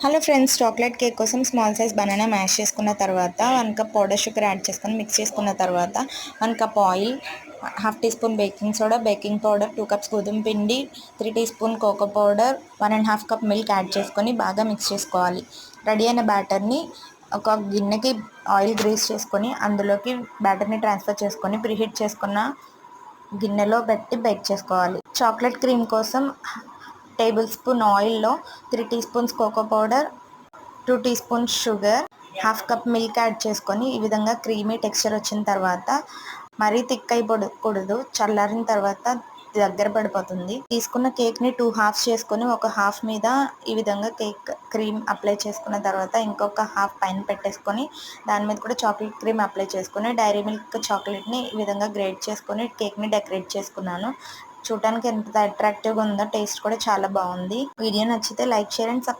Hello friends, chocolate cake కోసం small size banana mash చేసుకున్న తర్వాత 1 కప్ పౌడర్ షుగర్ యాడ్ చేసుకొని మిక్స్ చేసుకున్న తర్వాత 1 cup oil, half teaspoon baking soda, baking powder, 2 cups గోధుమ పిండి, 3 teaspoon cocoa powder, 1.5 cup milk add చేసుకొని బాగా మిక్స్ చేసుకోవాలి. రెడీ అయిన బ్యాటర్ని ఒక గిన్నెకి ఆయిల్ గ్రీస్ చేసుకొని అందులోకి బ్యాటర్ని ట్రాన్స్ఫర్ చేసుకొని ప్రీహీట్ చేసుకున్న గిన్నెలో పెట్టి బేక్ చేసుకోవాలి. చాక్లెట్ క్రీమ్ కోసం టేబుల్ స్పూన్ ఆయిల్లో 3 teaspoons cocoa powder, 2 teaspoons sugar, half cup milk add చేసుకొని ఈ విధంగా క్రీమీ టెక్స్చర్ వచ్చిన తర్వాత మరీ థిక్ అయిపోకూడదు. చల్లారిన తర్వాత దగ్గర పడిపోతుంది. తీసుకున్న కేక్ని 2 హాఫ్స్ చేసుకొని ఒక హాఫ్ మీద ఈ విధంగా కేక్ క్రీమ్ అప్లై చేసుకున్న తర్వాత ఇంకొక హాఫ్ పైన పెట్టేసుకొని దాని మీద కూడా చాక్లెట్ క్రీమ్ అప్లై చేసుకొని డైరీ మిల్క్ చాక్లెట్ని ఈ విధంగా గ్రేట్ చేసుకొని కేక్ని డెకరేట్ చేసుకున్నాను. చూడటానికి ఎంత అట్రాక్టివ్గా ఉందో, టేస్ట్ కూడా చాలా బాగుంది. వీడియో నచ్చితే లైక్, షేర్ అండ్ సబ్స్క్రైబ్.